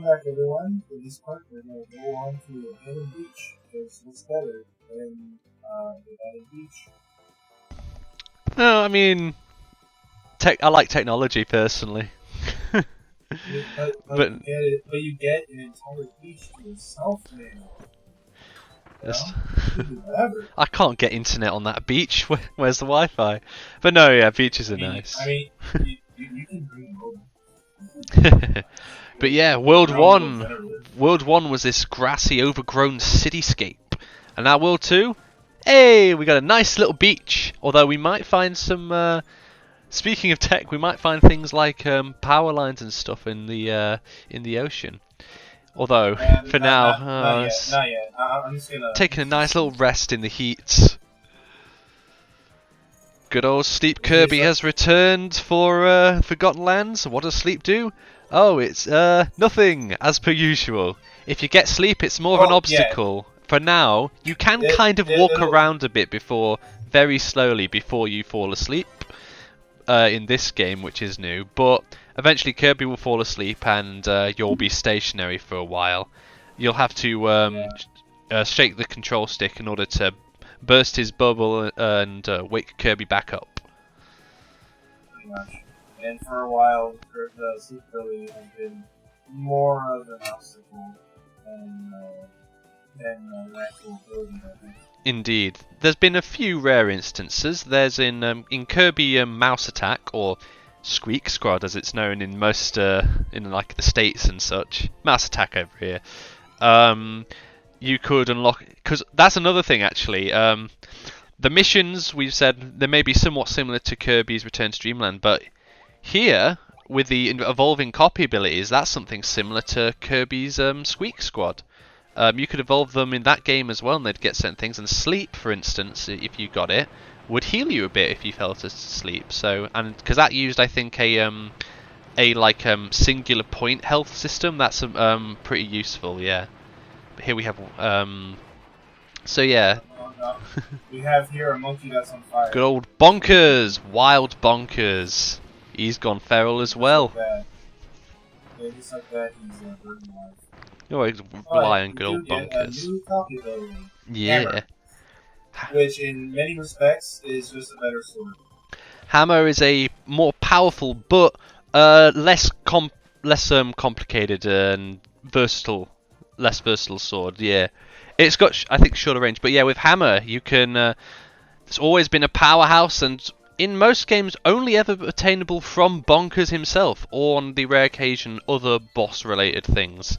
back, everyone. For this part, we're going to go on to Abandoned Beach, because what's better than Abandoned Beach? No, I mean, I like technology personally. But you get an entire beach to yourself, man. You do whatever. I can't get internet on that beach. Where's the Wi-Fi? But no, yeah, beaches are nice. I mean, you can bring them over. But yeah, World 1 was this grassy, overgrown cityscape. And now World 2, hey, we got a nice little beach. Although we might find some, speaking of tech, we might find things like power lines and stuff in the ocean. Although, for now, not yet. I'm just gonna... taking a nice little rest in the heat. Good old Sleep Kirby has returned for Forgotten Lands. What does Sleep do? Oh, it's nothing, as per usual. If you get sleep, it's more of an obstacle. Yeah. For now, you can kind of walk around a bit very slowly before you fall asleep. In this game, which is new, but eventually Kirby will fall asleep and you'll be stationary for a while. You'll have to shake the control stick in order to burst his bubble and wake Kirby back up. Pretty much. And for a while, Sleep Kirby has been more of an obstacle than an actual ability, I think. Indeed. There's been a few rare instances. There's in Kirby Mouse Attack, or Squeak Squad as it's known in most, in like the States and such. Mouse Attack over here. You could unlock, because that's another thing actually. The missions, we've said, they may be somewhat similar to Kirby's Return to Dreamland, but here, with the evolving copy abilities, that's something similar to Kirby's Squeak Squad. You could evolve them in that game as well, and they'd get certain things. And sleep, for instance, if you got it, would heal you a bit if you fell asleep. So, and because that used, I think, a singular point health system. That's pretty useful, yeah. But here we have, so yeah. We have here a monkey that's on fire. Good old Bonkers, Wild Bonkers. He's gone feral as well. Yeah, just like that, he's burning alive. You always rely on good old Bonkers. Yeah. Which, in many respects, is just a better sword. Hammer is a more powerful, but less complicated and versatile, less versatile sword. Yeah, it's got I think shorter range, but yeah, with Hammer you can. It's always been a powerhouse, and in most games only ever attainable from Bonkers himself, or on the rare occasion other boss-related things.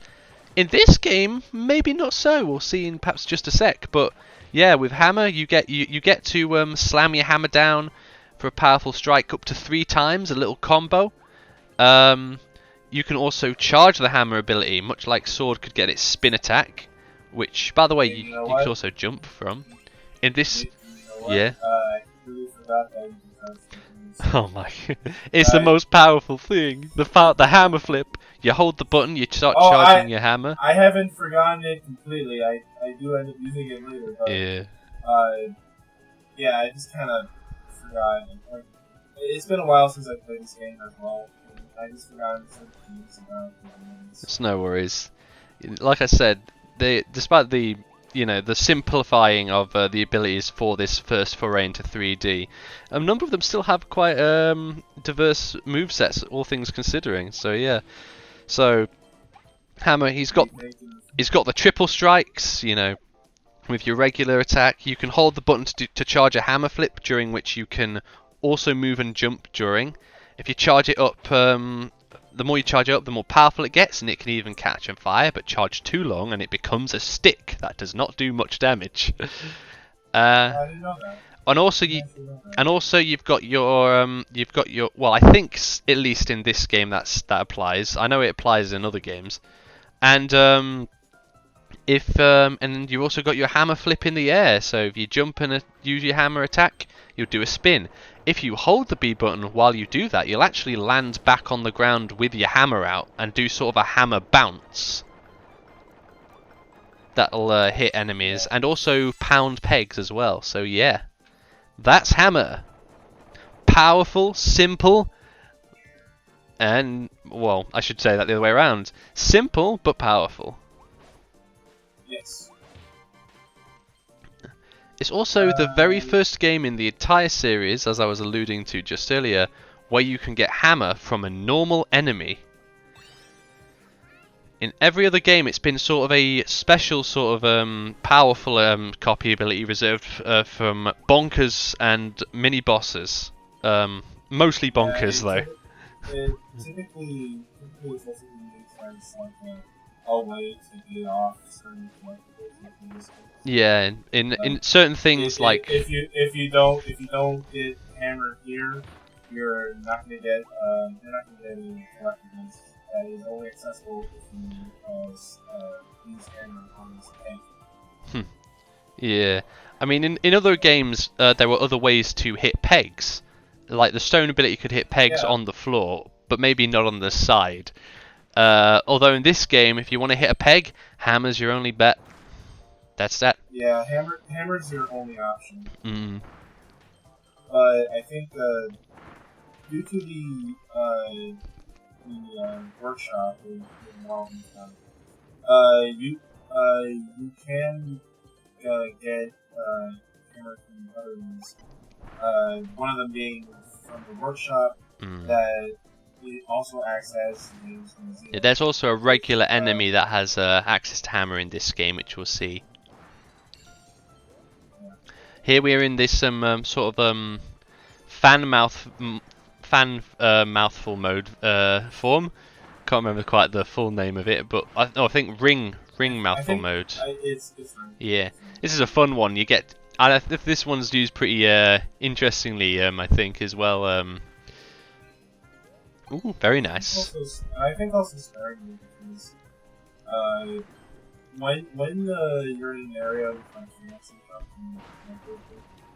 In this game, maybe not so. We'll see in perhaps just a sec. But yeah, with Hammer, you get to slam your hammer down for a powerful strike up to 3 times, a little combo. You can also charge the hammer ability, much like Sword could get its spin attack, which, by the way, you can also jump from. In this, yeah. I completely forgot that you oh my! It's the most powerful thing. The hammer flip. You hold the button, you start charging your hammer. I haven't forgotten it completely. I do end up using it later, but yeah, I just kind of forgot. Like, it's been a while since I played this game as well. I just forgot certain things about it. It's no worries. Like I said, despite the the simplifying of the abilities for this first foray into 3D, a number of them still have quite diverse movesets, all things considering. So yeah. So, Hammer, he's got the triple strikes, with your regular attack. You can hold the button to charge a hammer flip, during which you can also move and jump during. If you charge it up, the more you charge it up, the more powerful it gets, and it can even catch on fire, but charge too long and it becomes a stick that does not do much damage. I didn't know that. And also you've got your well, I think at least in this game that applies. I know it applies in other games. And and you also got your hammer flip in the air. So if you jump and use your hammer attack, you'll do a spin. If you hold the B button while you do that, you'll actually land back on the ground with your hammer out and do sort of a hammer bounce. That'll hit enemies and also pound pegs as well. So yeah. That's Hammer. Powerful, simple, And, well, I should say that the other way around. Simple, but powerful. Yes. It's also the very first game in the entire series, as I was alluding to just earlier, where you can get hammer from a normal enemy. In every other game, it's been sort of a special sort of powerful copy ability reserved from bonkers and mini bosses. Mostly bonkers, though. It typically is also used as like a way to get off certain collectibles in this case. Yeah, in certain things like if you don't get hammered here, you're not gonna get any collectibles. That is only accessible if you use hammer on this tank. Yeah, I mean in other games there were other ways to hit pegs, like the stone ability could hit pegs on the floor, but maybe not on the side. Although in this game, if you want to hit a peg, hammer's your only bet. That's that. Yeah, hammer's your only option. Mm. But I think due to the workshop in Wellington, you can get hammer from other means. One of them being from the workshop that it also acts as the game's museum. Yeah, there's also a regular enemy that has access to hammer in this game, which we'll see. Here we are in this sort of fan mouthful mode form. Can't remember quite the full name of it, but I think ring mouthful mode. It's yeah, this is a fun one. You get. This one's used pretty interestingly, I think as well. Ooh, very nice. I think also sparingly because when you're in an area with like fancy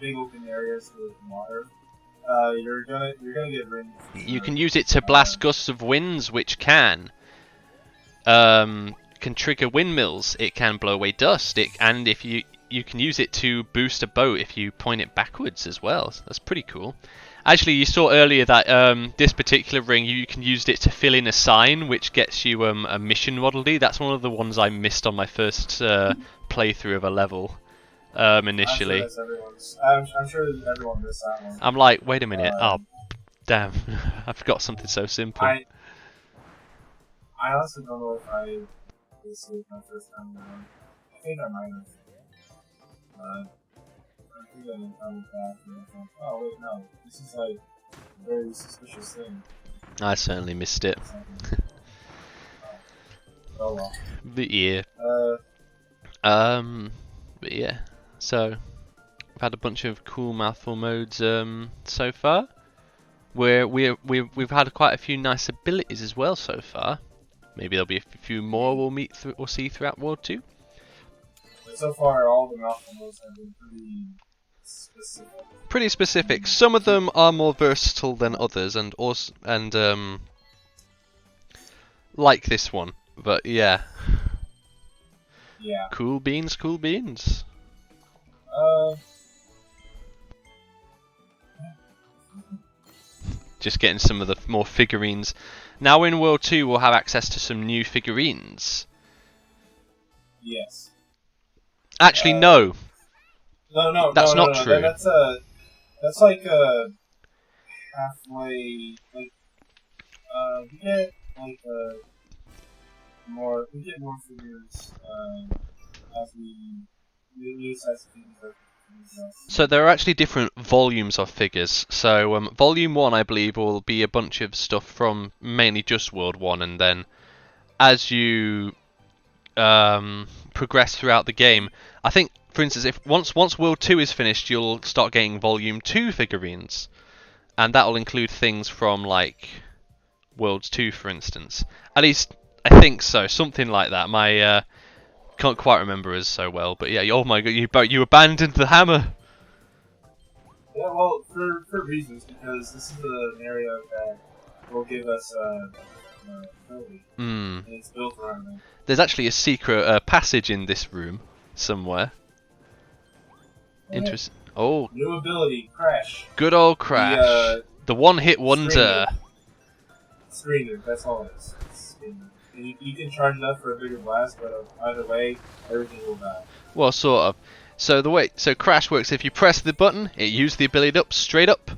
big open areas with water, you're gonna get ringed. You can use it to blast gusts of winds, which can trigger windmills. It can blow away dust. And if you can use it to boost a boat if you point it backwards as well. So that's pretty cool. Actually, you saw earlier that this particular ring, you can use it to fill in a sign, which gets you a mission Waddle Dee. That's one of the ones I missed on my first playthrough of a level initially. I'm sure everyone missed that one. I'm like, wait a minute. Oh, damn. I forgot something so simple. I honestly don't know if I this is my first time around. I think I might have. I think I encountered that and I thought, oh wait, no, this is like a very suspicious thing. I certainly missed it. Oh well. But yeah. But yeah. So we've had a bunch of cool mouthful modes so far. We've had quite a few nice abilities as well so far. Maybe there'll be a few more we'll see throughout World 2. But so far, all the mouthful modes have been pretty specific. Some of them are more versatile than others, and like this one. But yeah. Yeah. Cool beans, cool beans. Just getting some of the more figurines. Now in World 2 we'll have access to some new figurines. Yes. Actually, no. No, that's not true. That's like halfway. Like, we get like more figures as we use as figures. So there are actually different volumes of figures. So Volume 1, I believe, will be a bunch of stuff from mainly just World 1, and then as you progress throughout the game, I think, for instance, if once World 2 is finished, you'll start getting Volume 2 figurines, and that will include things from like World 2, for instance. At least I think so, something like that. My can't quite remember us so well, but yeah. Oh my god, you abandoned the hammer. Yeah, well, for reasons, because this is an area that will give us Kirby, and it's built around it. There's actually a secret passage in this room somewhere. Interesting. Oh. New ability, Crash. Good old Crash. The one-hit wonder. screen nuke. That's all it is. It's screen nuke. And you can charge it up for a bigger blast, but either way, everything will die. Well, sort of. So crash works. If you press the button, it uses the ability up straight up.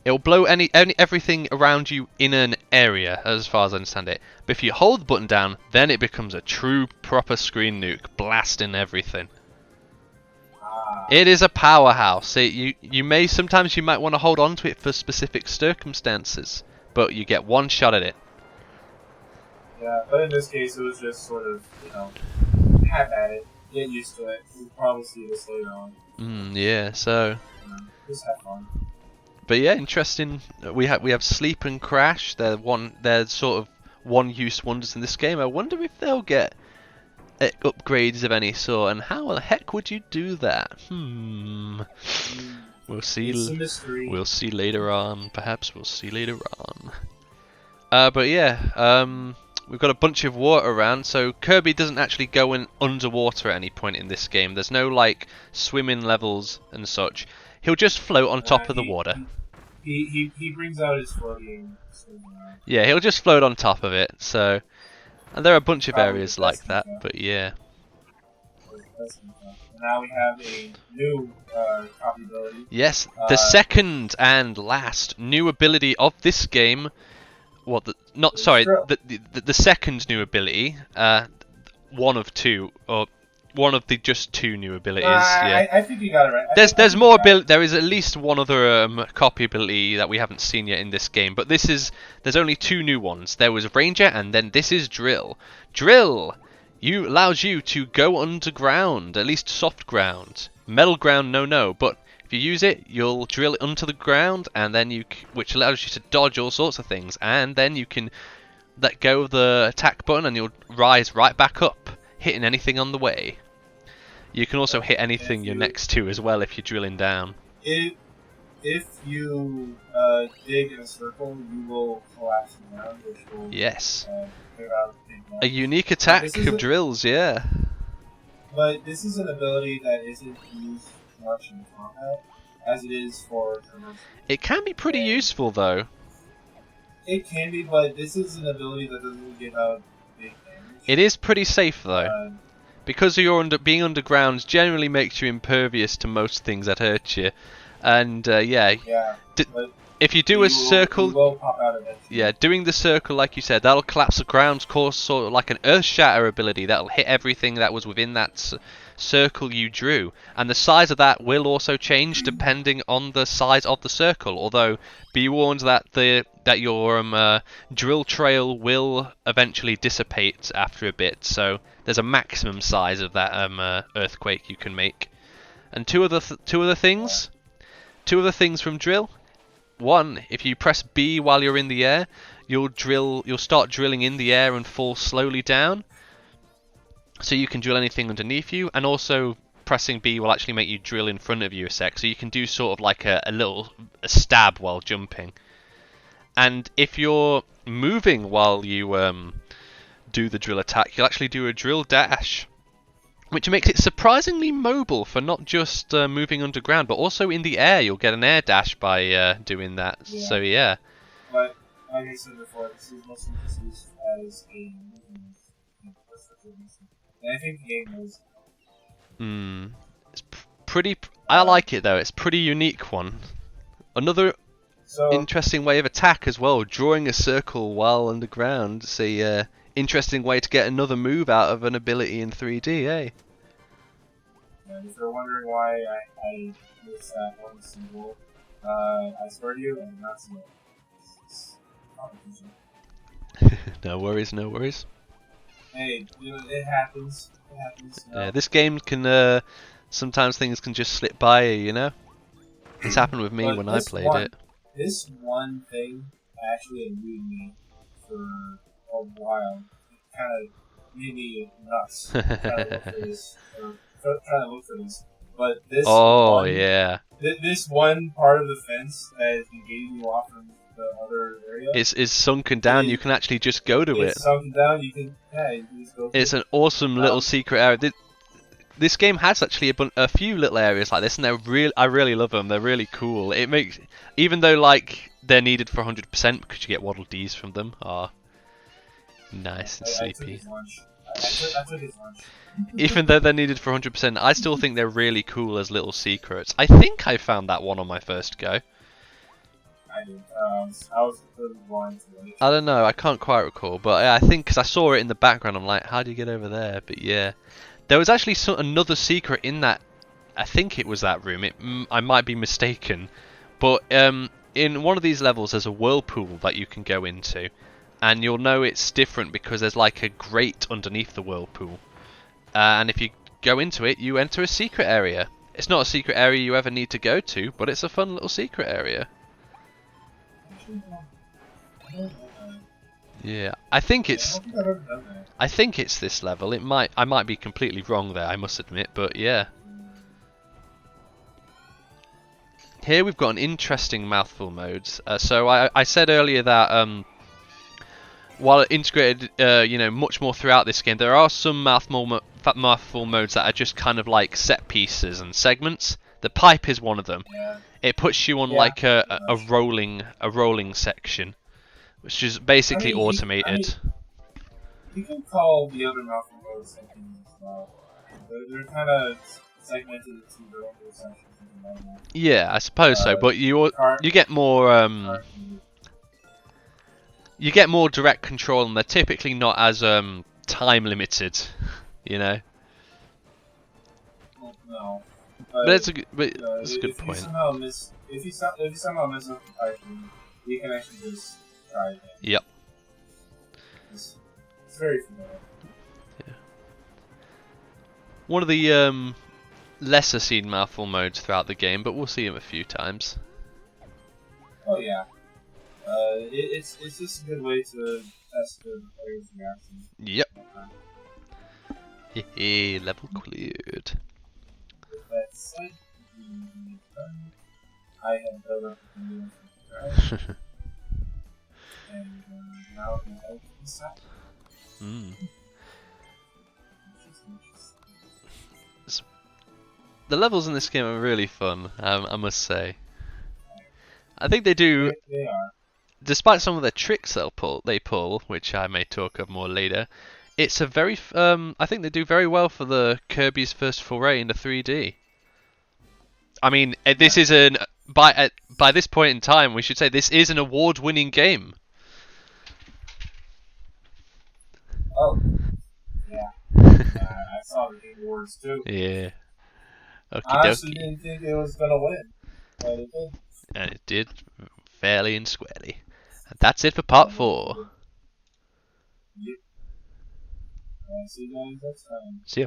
It will blow everything around you in an area, as far as I understand it. But if you hold the button down, then it becomes a true proper screen nuke, blasting everything. It is a powerhouse. Sometimes you might want to hold on to it for specific circumstances, but you get one shot at it. Yeah, but in this case, it was just sort of, have at it, get used to it. We'll probably see this later on. Yeah. So. Just have fun. But yeah, interesting. We have sleep and crash. They're sort of one-use wonders in this game. I wonder if they'll get upgrades of any sort, and how the heck would you do that? We'll see. It's a mystery. We'll see later on. Perhaps we'll see later on. But yeah, we've got a bunch of water around, so Kirby doesn't actually go in underwater at any point in this game. There's no like swimming levels and such. He'll just float on top of the water. He brings out his floating. Yeah, he'll just float on top of it. So, and there are a bunch of areas like that. But yeah. Now we have a new copy ability. Yes, the second and last new ability of this game. Well, the second new ability. One of two, or one of the just two new abilities. Yeah. I think you got it right. There's more ability. There is at least one other copy ability that we haven't seen yet in this game, but there's only two new ones. There was Ranger, and then this is Drill. Drill allows you to go underground, at least soft ground. Metal ground, no. But if you use it, you'll drill it onto the ground, and then which allows you to dodge all sorts of things, and then you can let go of the attack button, and you'll rise right back up, hitting anything on the way. You can also hit anything you're next to as well if you're drilling down. If you dig in a circle, you will collapse down, which will clear out a unique attack of drills, yeah. But this is an ability that isn't used much in combat, as it is for traversal. It can be pretty useful though. It can be, but this is an ability that doesn't give out big damage. It is pretty safe though. Because being underground generally makes you impervious to most things that hurt you, and if you do a circle, you will pop out eventually. Doing the circle like you said, that'll collapse the ground, cause sort of like an earth shatter ability that'll hit everything that was within that circle you drew, and the size of that will also change depending on the size of the circle. Although, be warned that your drill trail will eventually dissipate after a bit. So there's a maximum size of that earthquake you can make. And two other things from drill. One, if you press B while you're in the air, you'll start drilling in the air and fall slowly down. So you can drill anything underneath you, and also pressing B will actually make you drill in front of you a sec. So you can do sort of like a stab while jumping. And if you're moving while you do the drill attack, you'll actually do a drill dash, which makes it surprisingly mobile for not just moving underground, but also in the air. You'll get an air dash by doing that. Yeah. So yeah. But like I said before, this is mostly used as a movement. And I think the game knows. It's pretty. I like it though. It's a pretty unique one. Another interesting way of attack as well. Drawing a circle while underground. It's a interesting way to get another move out of an ability in 3D, eh? And if you're wondering why I missed that one symbol, I swear to you, I did not see it. It's competition. No worries. Hey, it happens. Yeah, this game can sometimes things can just slip by you, you know. It's happened with me when I played it. This one thing actually annoyed me for a while. It kind of made me nuts. Trying to look for this. But this this one part of the fence that is negating you off from the other area is sunken down. You can actually just go to it. It's sunken down. You can just go. It's an awesome little secret area. This game has actually a few little areas like this, and I really love them. They're really cool. It makes, even though like they're needed for 100% because you get Waddle Dees from them. Ah, nice and sleepy. I took his lunch. I took his lunch. Even though they're needed for 100%, I still think they're really cool as little secrets. I think I found that one on my first go. I did. I was blind to it. I don't know, I can't quite recall, but I think because I saw it in the background, I'm like, how do you get over there? But yeah, there was actually another secret in that. I think it was that room. I might be mistaken, but in one of these levels, there's a whirlpool that you can go into, and you'll know it's different because there's like a grate underneath the whirlpool, and if you go into it, you enter a secret area. It's not a secret area you ever need to go to, but it's a fun little secret area. Yeah, I think it's this level. I might be completely wrong there, I must admit, but yeah. Here we've got an interesting mouthful modes. So I said earlier that while integrated, much more throughout this game, there are some mouthful modes that are just kind of like set pieces and segments. The pipe is one of them. Yeah. It puts you on like a rolling section, which is basically automated. You can call the other mouthful modes sections as well. They're kind of segmented into their own little sections. Yeah, I suppose so. But you get more direct control, and they're typically not as time limited, you know. Well, no. But it's a good point. If you somehow miss up the pipe, you can actually just try again. Yep. It's very familiar. Yeah. One of the lesser seen mouthful modes throughout the game, but we'll see them a few times. Oh yeah. It's just a good way to test the player's reaction. Yep. Hehe, level cleared. With that said, I have built up a video for the and now I'm going to open this up. The levels in this game are really fun, I must say. I think they do. They are. Despite some of the tricks they pull, which I may talk of more later, it's a very. I think they do very well for the Kirby's first foray into 3D. I mean, this is by this point in time, we should say this is an award-winning game. Oh, yeah. I saw the Game Awards too. Yeah. I honestly didn't think it was gonna win, but it did. And it did, fairly and squarely. And that's it for part 4. Yep. See you guys next time. See ya.